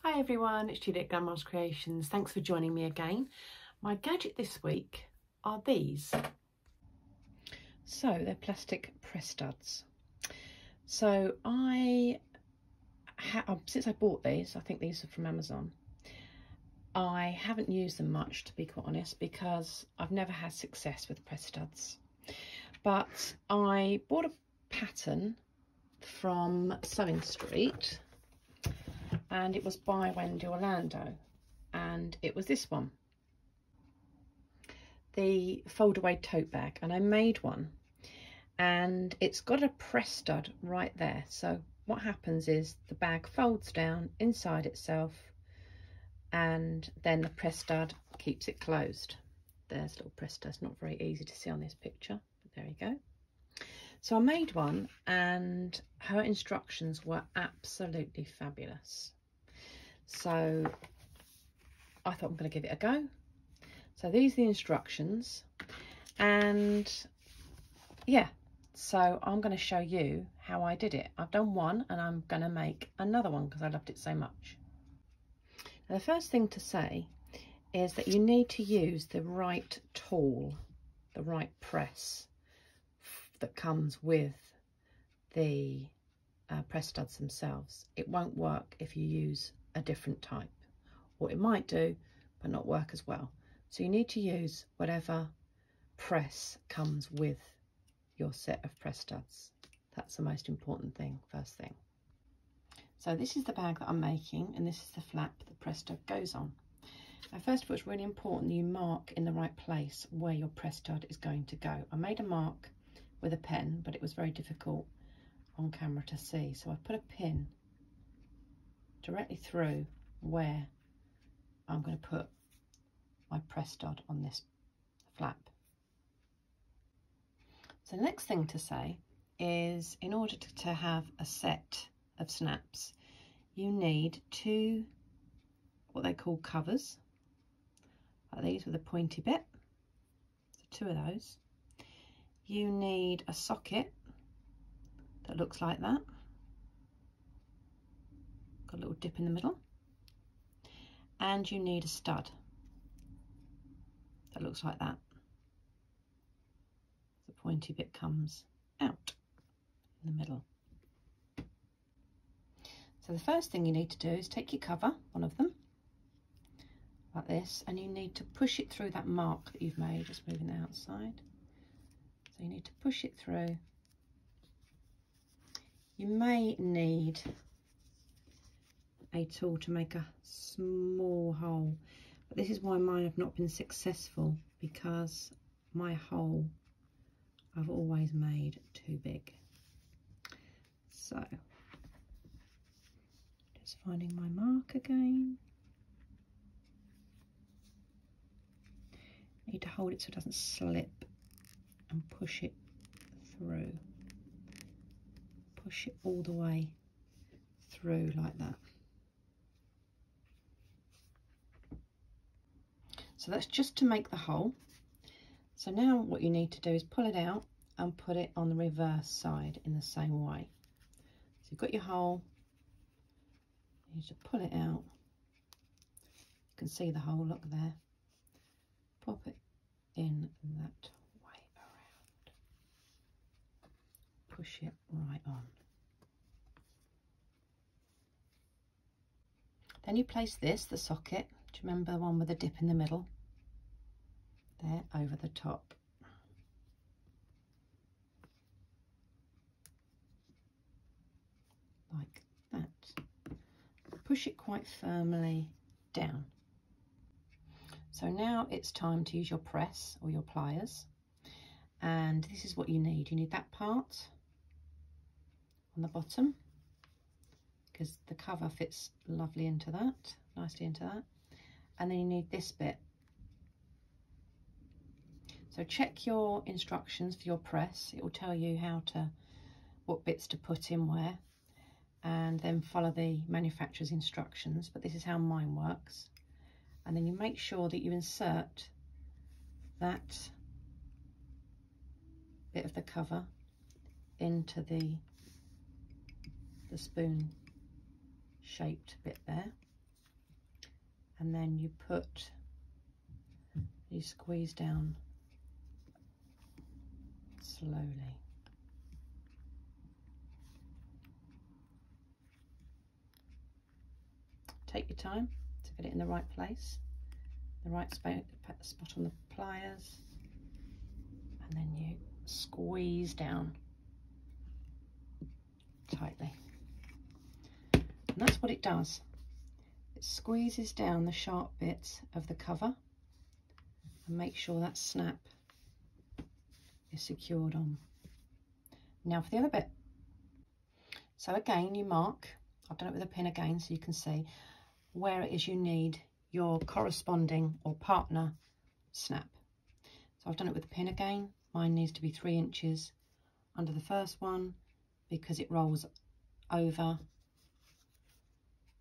Hi everyone, it's Juliet Grandma's Creations. Thanks for joining me again. My gadget this week are these. So they're plastic press studs. So since I bought these, I think these are from Amazon, I haven't used them much, to be quite honest, because I've never had success with press studs. But I bought a pattern from Sewing Street, and it was by Wendy Orlando, and it was this one, the fold away tote bag, and I made one, and it's got a press stud right there. So what happens is the bag folds down inside itself, and then the press stud keeps it closed. There's a little press stud. It's not very easy to see on this picture, but there you go. So I made one, and her instructions were absolutely fabulous. So I thought I'm going to give it a go. So these are the instructions, and yeah, so I'm going to show you how I did it. I've done one, and I'm going to make another one because I loved it so much. Now, the first thing to say is that you need to use the right tool, the right press that comes with the press studs themselves. It won't work if you use a different type, or it might do but not work as well. So you need to use whatever press comes with your set of press studs. That's the most important thing, first thing. So this is the bag that I'm making, and this is the flap the press stud goes on. Now, first of all, it's really important that you mark in the right place where your press stud is going to go. I made a mark with a pen, but it was very difficult on camera to see, so I put a pin directly through where I'm going to put my press stud on this flap. So the next thing to say is, in order to have a set of snaps, you need two what they call covers, like these with a pointy bit, so two of those. You need a socket that looks like that, got a little dip in the middle, and you need a stud that looks like that. The pointy bit comes out in the middle. So the first thing you need to do is take your cover, one of them, like this, and you need to push it through that mark that you've made, just moving the outside. So you need to push it through. You may need a tool to make a small hole, but this is why mine have not been successful, because my hole I've always made too big. So just finding my mark again. Need to hold it so it doesn't slip, and push it through. Push it all the way through like that. So that's just to make the hole. So now what you need to do is pull it out and put it on the reverse side in the same way. So you've got your hole, you need to pull it out. You can see the hole, look there. Pop it in that way around. Push it right on. Then you place this, the socket, do you remember the one with the dip in the middle? There, over the top. Like that. Push it quite firmly down. So now it's time to use your press or your pliers, and this is what you need. You need that part on the bottom, because the cover fits lovely into that, nicely into that, and then you need this bit. So check your instructions for your press. It will tell you what bits to put in where, and then follow the manufacturer's instructions, but this is how mine works. And then you make sure that you insert that bit of the cover into the spoon shaped bit there, and then you squeeze down slowly. Take your time to get it in the right place, the right spot on the pliers, and then you squeeze down tightly. And that's what it does. It squeezes down the sharp bits of the cover and make sure that snap is secured on. Now for the other bit. So again, you mark, I've done it with a pin again so you can see where it is you need your corresponding or partner snap. So I've done it with a pin again. Mine needs to be 3 inches under the first one because it rolls over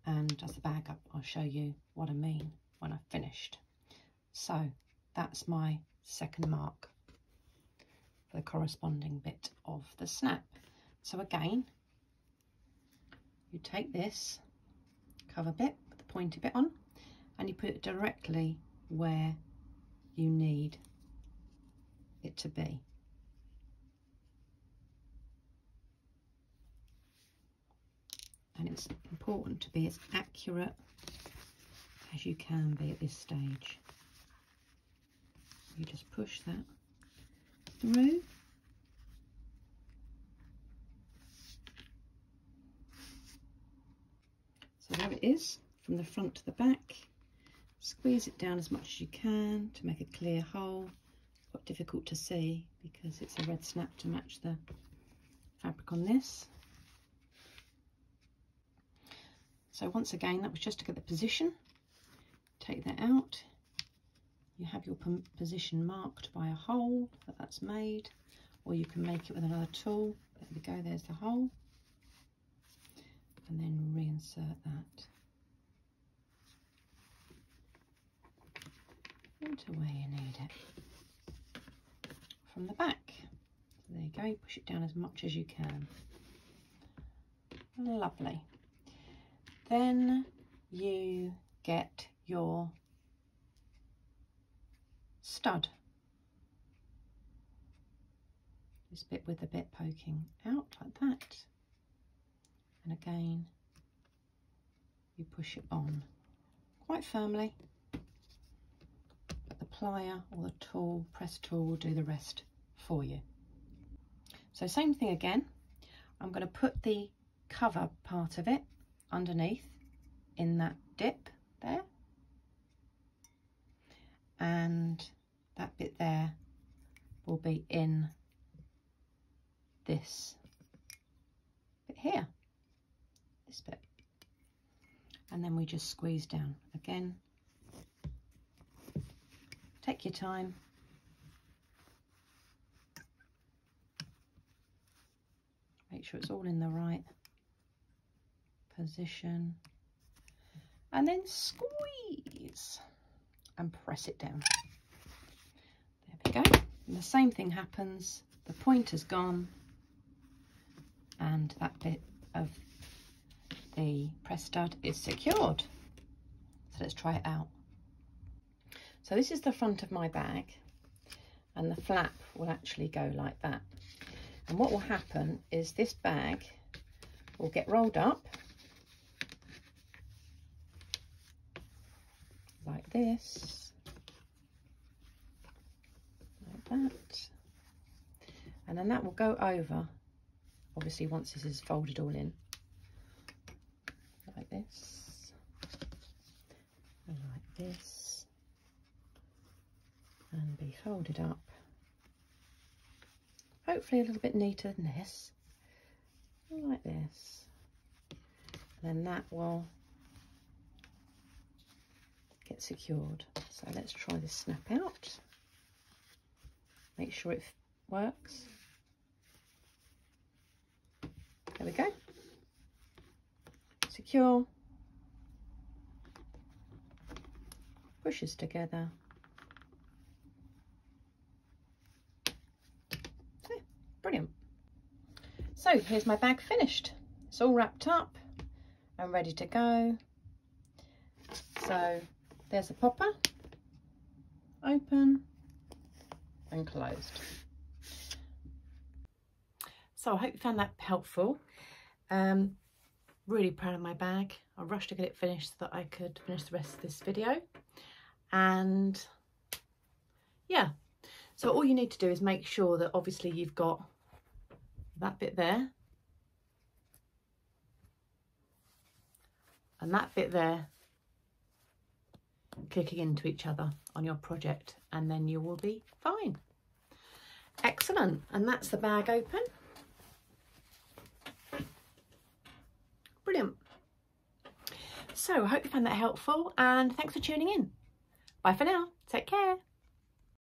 and does the bag up. I'll show you what I mean when I've finished. So that's my second mark for the corresponding bit of the snap. So again, you take this cover bit with the pointy bit on and you put it directly where you need it to be. And it's important to be as accurate as you can be at this stage. You just push that through. So there it is, from the front to the back. Squeeze it down as much as you can to make a clear hole. It's quite difficult to see because it's a red snap to match the fabric on this. So once again, that was just to get the position. Take that out. You have your position marked by a hole that's made, or you can make it with another tool. There we go, there's the hole. And then reinsert that into where you need it from the back. So there you go, you push it down as much as you can. Lovely. Then you get your stud. This bit with the bit poking out like that. And again, you push it on quite firmly. But the plier or the tool, press tool, will do the rest for you. So same thing again. I'm going to put the cover part of it underneath in that dip there, and that bit there will be in this bit here, this bit, and then we just squeeze down again. Take your time. Make sure it's all in the right position, and then squeeze and press it down. There we go. And the same thing happens. The pointer's gone and that bit of the press stud is secured. So let's try it out. So this is the front of my bag, and the flap will actually go like that. And what will happen is this bag will get rolled up like this, like that, and then that will go over, obviously once this is folded all in, like this, and like this, and be folded up, hopefully a little bit neater than this, like this, and then that will get secured. So let's try this snap out, make sure it works. There we go, secure, pushes together. Okay, brilliant. So here's my bag finished. It's all wrapped up and ready to go. So there's a popper, open and closed. So I hope you found that helpful. Really proud of my bag. I rushed to get it finished so that I could finish the rest of this video. And yeah, so all you need to do is make sure that obviously you've got that bit there and that bit there clicking into each other on your project, and then you will be fine. Excellent. And that's the bag open. Brilliant. So I hope you found that helpful, and thanks for tuning in. Bye for now. Take care.